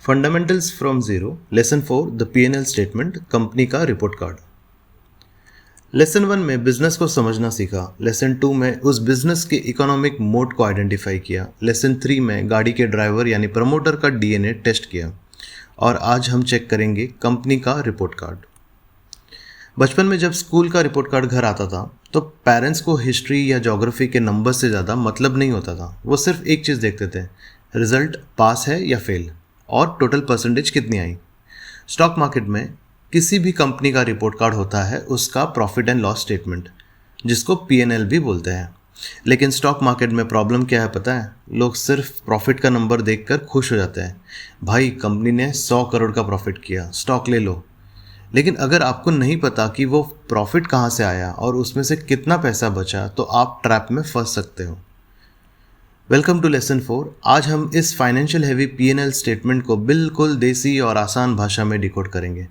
Fundamentals from zero lesson 4 the P&L statement company का report card. Lesson 1 में business को समझना सीखा। लेसन 2 में उस बिजनेस के इकोनॉमिक मोड को आइडेंटिफाई किया। लेसन 3 में गाड़ी के ड्राइवर यानी प्रमोटर का DNA टेस्ट किया। और आज हम चेक करेंगे कंपनी का रिपोर्ट कार्ड। बचपन में जब स्कूल का रिपोर्ट कार्ड घर आता था तो पेरेंट्स को हिस्ट्री या ज्योग्राफी के नंबर से ज़्यादा मतलब नहीं होता था। वो सिर्फ एक चीज़ देखते थे, रिजल्ट पास है या फेल और टोटल परसेंटेज कितनी आई। स्टॉक मार्केट में किसी भी कंपनी का रिपोर्ट कार्ड होता है उसका प्रॉफिट एंड लॉस स्टेटमेंट, जिसको P&L भी बोलते हैं। लेकिन स्टॉक मार्केट में प्रॉब्लम क्या है पता है? लोग सिर्फ प्रॉफिट का नंबर देखकर खुश हो जाते हैं। भाई कंपनी ने 100 करोड़ का प्रॉफिट किया, स्टॉक ले लो। लेकिन अगर आपको नहीं पता कि वो प्रॉफिट कहाँ से आया और उसमें से कितना पैसा बचा तो आप ट्रैप में फंस सकते हो। Welcome to lesson 4। आज हम इस फाइनेंशियल हैवी P&L स्टेटमेंट को बिल्कुल देसी और आसान भाषा में डिकोड करेंगे।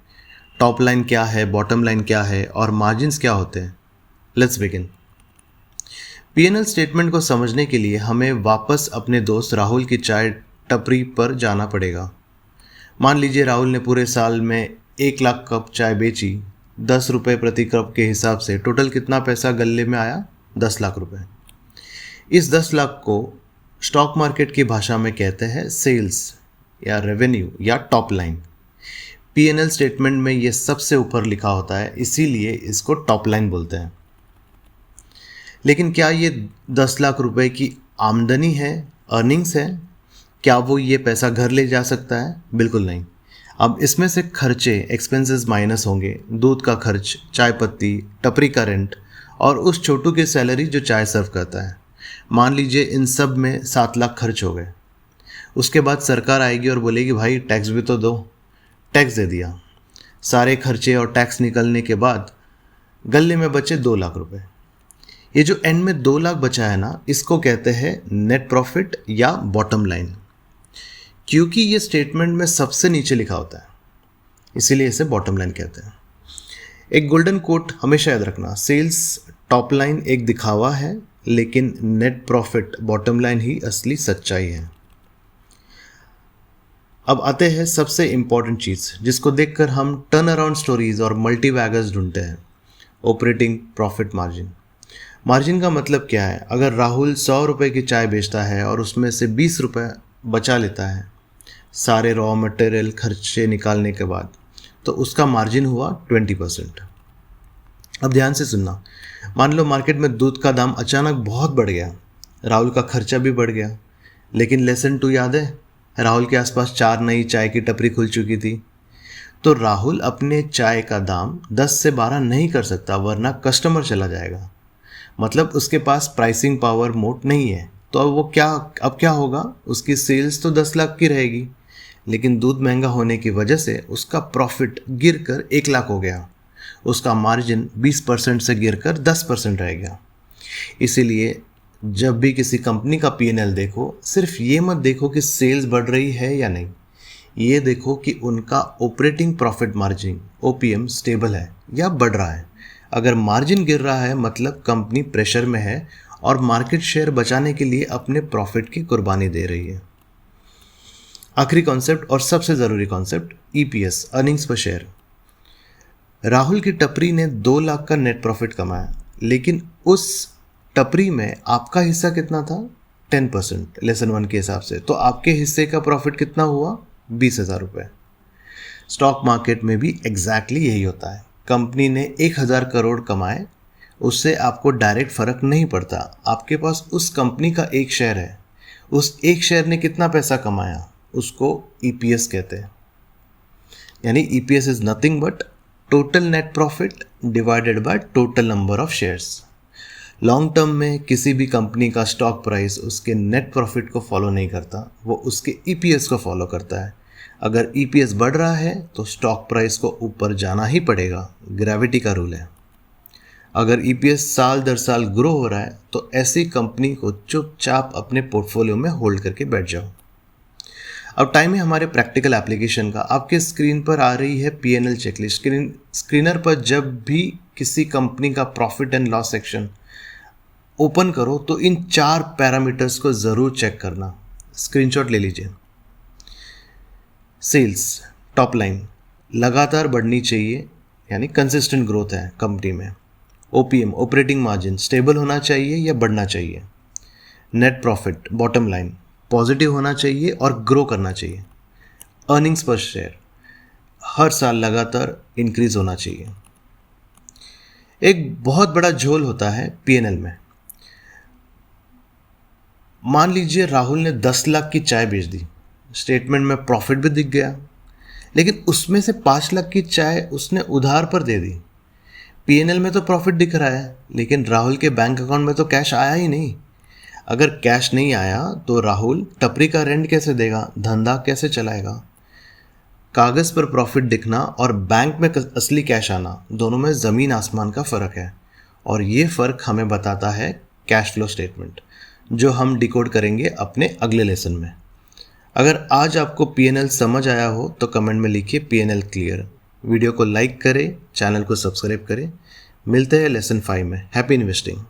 टॉप लाइन क्या है, बॉटम लाइन क्या है और मार्जिन्स क्या होते हैं। Let's begin. P&L स्टेटमेंट को समझने के लिए हमें वापस अपने दोस्त राहुल की चाय टपरी पर जाना पड़ेगा। मान लीजिए राहुल ने पूरे साल में 1 लाख कप चाय बेची। 10 रुपये प्रति कप के हिसाब से टोटल कितना पैसा गल्ले में आया? 10 लाख रुपए। इस 10 लाख को स्टॉक मार्केट की भाषा में कहते हैं सेल्स या रेवेन्यू या टॉप लाइन। P&L स्टेटमेंट में ये सबसे ऊपर लिखा होता है, इसीलिए इसको टॉप लाइन बोलते हैं। लेकिन क्या ये 10 लाख रुपए की आमदनी है, अर्निंग्स है? क्या वो ये पैसा घर ले जा सकता है? बिल्कुल नहीं। अब इसमें से खर्चे एक्सपेंसेस माइनस होंगे। दूध का खर्च, चाय पत्ती, टपरी का रेंट और उस छोटू की सैलरी जो चाय सर्व करता है। मान लीजिए इन सब में 7 लाख खर्च हो गए। उसके बाद सरकार आएगी और बोलेगी भाई टैक्स भी तो दो। टैक्स दे दिया। सारे खर्चे और टैक्स निकलने के बाद गल्ले में बचे 2 लाख रुपए। ये जो एंड में 2 लाख बचा है ना, इसको कहते हैं नेट प्रॉफिट या बॉटम लाइन। क्योंकि ये स्टेटमेंट में सबसे नीचे लिखा होता है, इसीलिए इसे बॉटम लाइन कहते हैं। एक गोल्डन कोट हमेशा याद रखना, सेल्स टॉप लाइन एक दिखावा है, लेकिन नेट प्रॉफिट बॉटम लाइन ही असली सच्चाई है। अब आते हैं सबसे इंपॉर्टेंट चीज़ जिसको देखकर हम टर्न अराउंड स्टोरीज और मल्टीबैगर्स ढूंढते हैं, ऑपरेटिंग प्रॉफिट मार्जिन। मार्जिन का मतलब क्या है? अगर राहुल 100 रुपये की चाय बेचता है और उसमें से 20 रुपये बचा लेता है सारे रॉ मटेरियल खर्चे निकालने के बाद, तो उसका मार्जिन हुआ 20%। अब ध्यान से सुनना। मान लो मार्केट में दूध का दाम अचानक बहुत बढ़ गया, राहुल का खर्चा भी बढ़ गया। लेकिन लेसन 2 याद है? राहुल के आसपास 4 नई चाय की टपरी खुल चुकी थी। तो राहुल अपने चाय का दाम 10 से 12 नहीं कर सकता, वरना कस्टमर चला जाएगा। मतलब उसके पास प्राइसिंग पावर मोट नहीं है। तो अब क्या होगा? उसकी सेल्स तो 10 लाख की रहेगी, लेकिन दूध महंगा होने की वजह से उसका प्रॉफिट गिरकर 1 लाख हो गया। उसका मार्जिन 20% से गिरकर 10% रह गया। इसीलिए जब भी किसी कंपनी का P&L देखो, सिर्फ ये मत देखो कि सेल्स बढ़ रही है या नहीं, ये देखो कि उनका operating profit margin OPM stable है या बढ़ रहा है। अगर मार्जिन गिर रहा है मतलब कंपनी प्रेशर में है और मार्केट शेयर बचाने के लिए अपने प्रॉफिट की कुर्बानी दे रही है। आखिरी कॉन्सेप्ट और सबसे ज़रूरी कॉन्सेप्ट, EPS, अर्निंग्स पर शेयर। राहुल की टपरी ने 2 लाख का नेट प्रॉफिट कमाया, लेकिन उस टपरी में आपका हिस्सा कितना था? 10% लेसन 1 के हिसाब से। तो आपके हिस्से का प्रॉफिट कितना हुआ? 20,000 रुपये। स्टॉक मार्केट में भी एग्जैक्टली यही होता है। कंपनी ने 1000 करोड़ कमाए, उससे आपको डायरेक्ट फ़र्क नहीं पड़ता। आपके पास उस कंपनी का एक शेयर है, उस एक शेयर ने कितना पैसा कमाया, उसको EPS कहते हैं। यानी EPS is nothing but total net profit divided by total number of shares. Long term में किसी भी कंपनी का स्टॉक प्राइस उसके नेट प्रॉफिट को फॉलो नहीं करता, वो उसके EPS को फॉलो करता है। अगर EPS बढ़ रहा है तो स्टॉक प्राइस को ऊपर जाना ही पड़ेगा, ग्रेविटी का रूल है। अगर EPS साल दर साल ग्रो हो रहा है तो ऐसी कंपनी को चुपचाप अपने पोर्टफोलियो में होल्ड करके बैठ जाओ। अब टाइम है हमारे प्रैक्टिकल एप्लीकेशन का। आपके स्क्रीन पर आ रही है P&L चेकलिस्ट। स्क्रीनर पर जब भी किसी कंपनी का profit and loss section open करो तो इन 4 पैरामीटर्स को ज़रूर चेक करना। स्क्रीनशॉट ले लीजिए। सेल्स टॉप लाइन लगातार बढ़नी चाहिए, यानी कंसिस्टेंट ग्रोथ है कंपनी में। ओपीएम ऑपरेटिंग मार्जिन स्टेबल होना चाहिए या बढ़ना चाहिए। Net profit bottom line positive होना चाहिए और ग्रो करना चाहिए। अर्निंग्स पर शेयर हर साल लगातार इंक्रीज होना चाहिए। एक बहुत बड़ा झोल होता है पीएनएल में। मान लीजिए राहुल ने 10 लाख की चाय बेच दी, स्टेटमेंट में प्रॉफिट भी दिख गया, लेकिन उसमें से 5 लाख की चाय उसने उधार पर दे दी। पीएनएल में तो प्रॉफिट दिख रहा है, लेकिन राहुल के बैंक अकाउंट में तो कैश आया ही नहीं। अगर कैश नहीं आया तो राहुल टपरी का रेंट कैसे देगा, धंधा कैसे चलाएगा। कागज़ पर प्रॉफिट दिखना और बैंक में असली कैश आना, दोनों में ज़मीन आसमान का फ़र्क है, और ये फ़र्क हमें बताता है कैश फ्लो स्टेटमेंट, जो हम डिकोड करेंगे अपने अगले लेसन में। अगर आज आपको पीएनएल समझ आया हो तो कमेंट में लिखिए पीएनएल क्लियर। वीडियो को लाइक करें, चैनल को सब्सक्राइब करें। मिलते हैं लेसन 5 में। Happy investing.